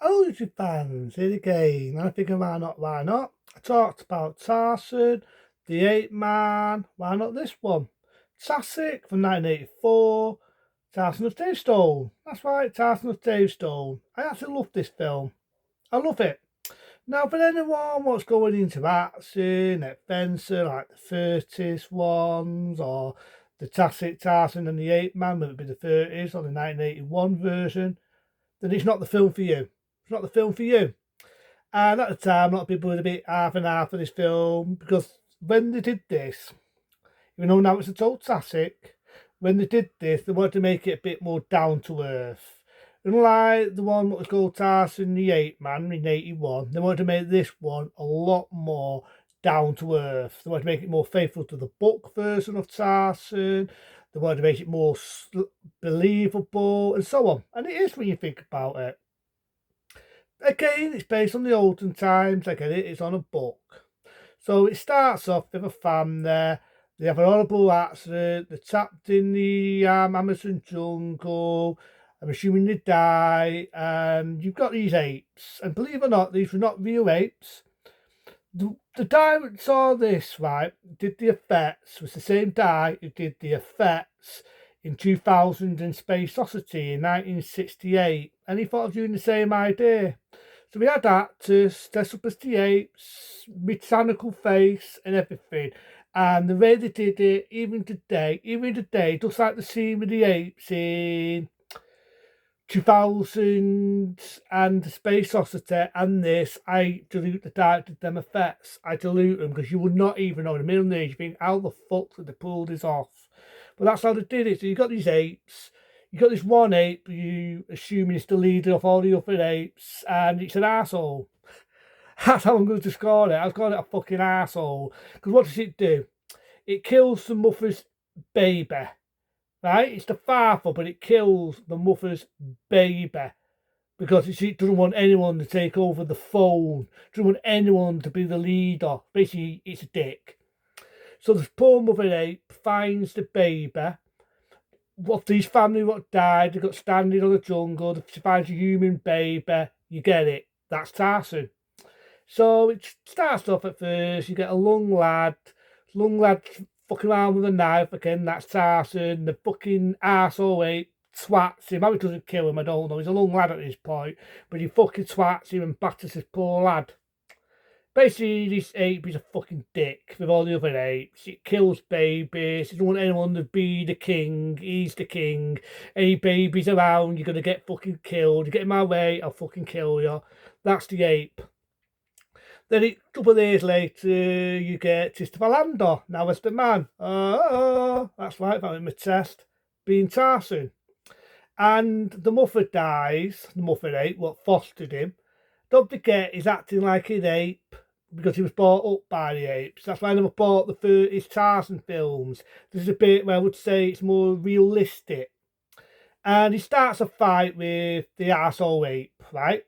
Hello YouTube fans, here again, and I think why not? I talked about Tarzan, the Ape Man, why not this one? Classic from 1984, Tarzan of Stone. That's right, Tarzan of Stone. I actually love this film. I love it. Now, for anyone what's going into action, adventure, like the 30s ones, or the classic Tarzan and the Ape Man, whether it be the 30s or the 1981 version, then it's not the film for you. It's not the film for you. And at the time, a lot of people were a bit half and half of this film because when they did this, even though now it's a total classic, when they did this, they wanted to make it a bit more down to earth. Unlike the one that was called Tarzan the Ape Man in 81, they wanted to make this one a lot more down to earth. They wanted to make it more faithful to the book version of Tarzan. They wanted to make it more believable and so on. And it is when you think about it. Again, it's based on the olden times. I get it, it's on a book. So it starts off with a family. They have a horrible accident. They're trapped in the Amazon jungle. I'm assuming they die. You've got these apes. And believe it or not, these were not real apes. The guy that saw this, right, did the effects, was the same guy who did the effects in 2000 and Space Oddity in 1968. And he thought of doing the same idea. So we had actors dressed up as the apes, mechanical face and everything. And the way they did it, even today, just like the scene with the apes in 2000 and Space Oddity and this, I dilute the directed them effects. I dilute them because you would not even know in the middle age, you think, how the fuck did they pull this off? But that's how they did it. So you got these apes, you got this one ape, you assuming it's the leader of all the other apes, and it's an asshole. That's how I'm going to describe it. I was calling it a fucking asshole. Because what does it do? It kills the mother's baby. Right? It's the father, but it kills the mother's baby. Because it doesn't want anyone to take over the phone. It doesn't want anyone to be the leader. Basically, it's a dick. So this poor mother ape finds the baby. What these family what died, they got stranded on the jungle, she finds a human baby, you get it. That's Tarzan. So it starts off at first, you get a young lad fucking around with a knife again, that's Tarzan. The fucking arsehole ape swats him. How he doesn't kill him, I don't know. He's a young lad at this point, but he fucking swats him and batters this poor lad. Basically, this ape is a fucking dick with all the other apes. It kills babies. It doesn't want anyone to be the king. He's the king. Any babies around, you're going to get fucking killed. You get in my way, I'll fucking kill you. That's the ape. Then a couple of days later, you get Christopher Landor, now as the man. That's right, that was my test. Being Tarzan. And the mother dies, the mother ape, what fostered him. Don't forget, he's acting like an ape because he was brought up by the apes. That's why I never bought his Tarzan films. There's a bit where I would say it's more realistic. And he starts a fight with the arsehole ape, right?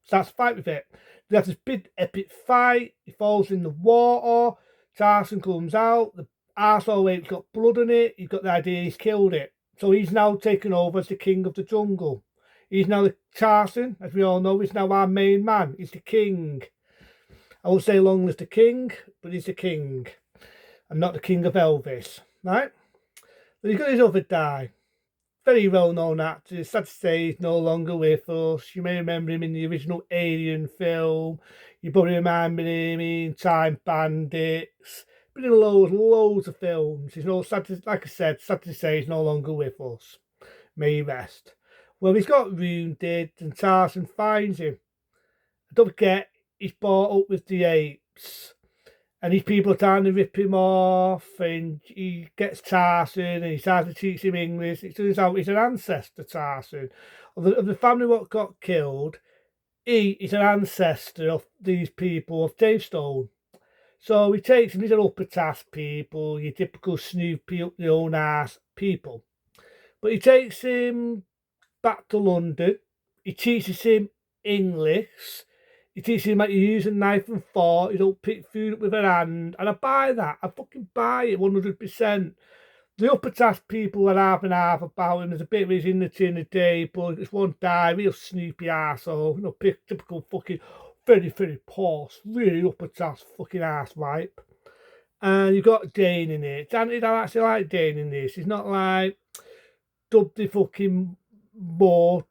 Starts a fight with it. They have this big epic fight. He falls in the water. Tarzan comes out. The arsehole ape's got blood on it. He's got the idea he's killed it. So he's now taken over as the king of the jungle. He's now the Tarzan, as we all know. He's now our main man. He's the king. I won't say long as the king, but he's the king. I'm not the king of Elvis, right? Then you've got his other guy. Very well-known actor. Sad to say he's no longer with us. You may remember him in the original Alien film. You probably remember him in Time Bandits. Been in loads of films. He's no sad to, like I said, sad to say he's no longer with us. May he rest. Well, he's got wounded and Tarzan finds him. Don't forget, he's brought up with the apes. And these people are trying to rip him off, and he gets Tarzan, and he tries to teach him English. It turns out he's an ancestor, Tarzan. Of the family what got killed, he is an ancestor of these people of Gravestone. So he takes him, these are upper task people, your typical snoopy up the own ass people. But he takes him back to London. He teaches him English. He teaches him how to use a knife and fork. You don't pick food up with a hand. And I buy that. I fucking buy it 100%. The upper task people were half and half about him. There's a bit where he's in the tin a day, but it's one guy, real snoopy arsehole, typical fucking very, very poor, really upper task fucking arse wipe. And you've got Dane in it. And I actually like Dane in this. He's not like dub the fucking more,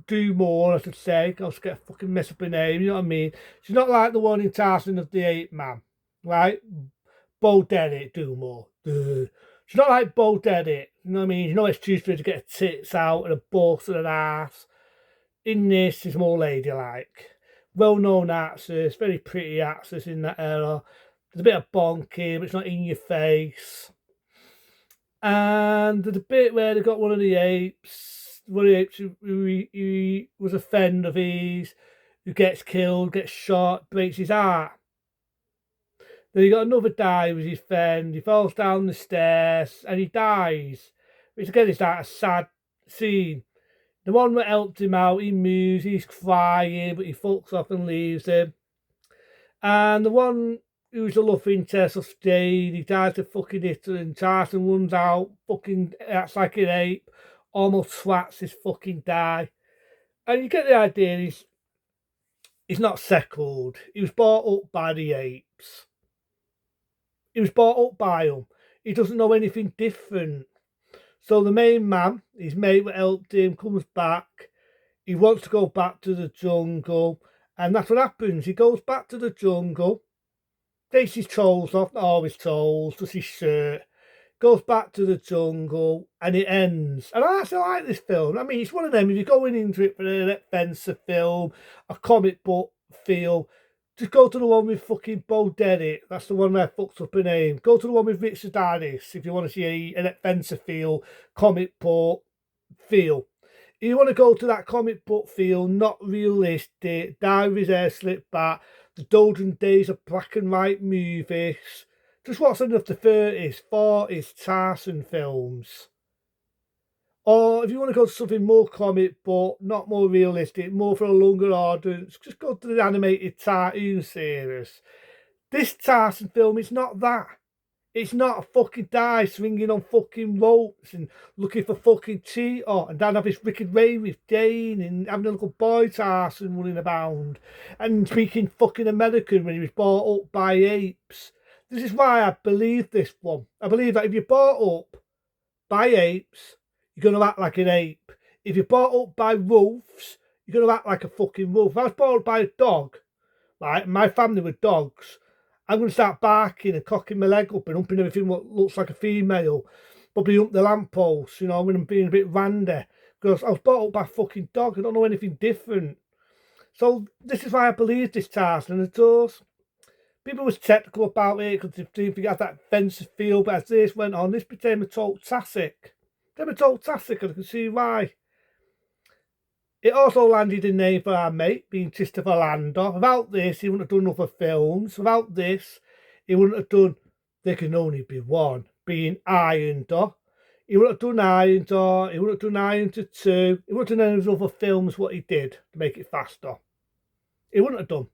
do more, I should say. I'll just get a fucking mess up her name, you know what I mean? She's not like the one in Tarzan of the Ape Man, right? Bo Derek, do more. She's not like Bo Derek, you know what I mean? There's no excuse for her to get her tits out and a bust and an ass. In this, she's more ladylike. Well-known actress, very pretty actress in that era. There's a bit of bonking, but it's not in your face. And there's a bit where they got one of the apes who was a friend of his, who gets killed, gets shot, breaks his heart. Then you got another guy with his friend, he falls down the stairs and he dies. Which again is like a sad scene. The one that helped him out, he moves, he's crying, but he fucks off and leaves him. And the one who's the love interest of Jade, he dies of fucking hit and Tarzan runs out, fucking acts like an ape, almost swats his fucking die. And you get the idea, he's not seckled. He was brought up by the apes. He was brought up by them. He doesn't know anything different. So the main man, his mate that helped him, comes back. He wants to go back to the jungle. And that's what happens. He goes back to the jungle, takes his toes off, not all his toes, just his shirt, goes back to the jungle, and it ends. And I actually like this film. I mean, it's one of them, if you're going into it for an adventure film, a comic book feel, just go to the one with fucking Bo Derek. That's the one that fucks up her name. Go to the one with Richard Harris if you want to see an adventure feel, comic book feel. If you want to go to that comic book feel, not realistic, die with his hair slicked back, the golden days of black and white movies, just watch some of the 30s, 40s Tarzan films. Or if you want to go to something more comic book, not more realistic, more for a longer audience, just go to the animated cartoon series. This Tarzan film is not that. It's not a fucking guy swinging on fucking ropes and looking for fucking cheetah and then have this wicked reign with Jane and having a little boy Tarzan running about and speaking fucking American when he was brought up by apes. This is why I believe this one. I believe that if you're brought up by apes, you're going to act like an ape. If you're brought up by wolves, you're going to act like a fucking wolf. If I was brought up by a dog, right, my family were dogs, I'm going to start barking and cocking my leg up and humping everything what looks like a female. Probably hump the lamppost, you know, when I'm being a bit randy. Because I was brought up by a fucking dog. I don't know anything different. So this is why I believe this Tarzan and does. People was technical about it because they didn't think it had that offensive feel. But as this went on, this became a total classic. It became a total classic and I can see why. It also landed a name for our mate, being Christopher Landor. Without this, he wouldn't have done other films. Without this, he wouldn't have done There Can Only Be One, being Iron Door. He wouldn't have done Iron Door. He wouldn't have done Iron to 2. He wouldn't have done any of those other films what he did to make it faster. He wouldn't have done.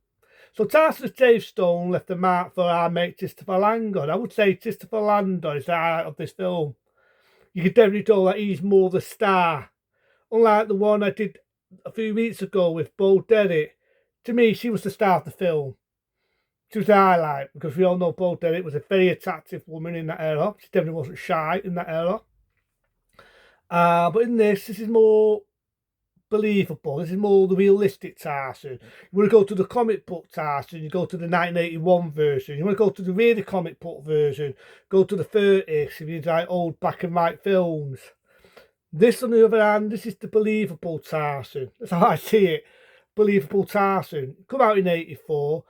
So Tarzan's Dave Stone left a mark for our mate Christopher Landor. I would say Christopher Landor is the highlight of this film. You could definitely tell that he's more the star. Unlike the one I did a few weeks ago with Bo Derek, to me, she was the star of the film. She was the highlight because we all know Bo Derek was a very attractive woman in that era. She definitely wasn't shy in that era. But in this is more believable. This is more the realistic Tarzan. You want to go to the comic book Tarzan, you go to the 1981 version. You want to go to the really comic book version, go to the 30s if you like old black and white films. This, on the other hand, this is the believable Tarzan. That's how I see it. Believable Tarzan. Come out in 84.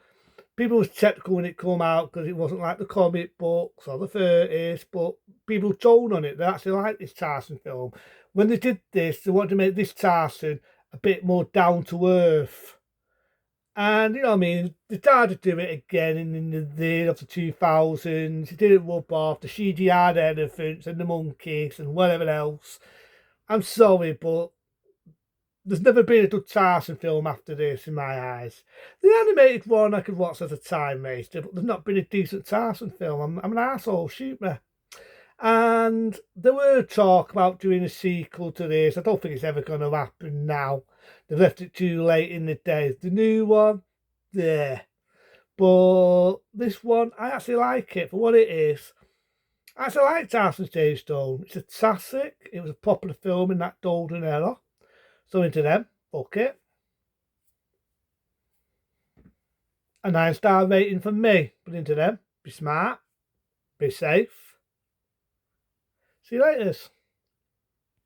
People was skeptical when it come out because it wasn't like the comic books or the 30s, but people told on it. They actually liked this Tarzan film. When they did this, they wanted to make this Tarzan a bit more down to earth. And, you know what I mean, they tried to do it again in the year of the 2000s. They did it rub off the CGI elephants and the monkeys and whatever else. I'm sorry, but there's never been a good Tarzan film after this in my eyes. The animated one I could watch as a time waster, but there's not been a decent Tarzan film. I'm an arsehole, shoot me. And there were talk about doing a sequel to this. I don't think it's ever going to happen now. They left it too late in the day. The new one, there. But this one, I actually like it for what it is. I actually like Tarzan's Stone. It's a classic. It was a popular film in that golden era. So into them, fuck it. A 9-star rating from me. But into them, be smart, be safe. See you later.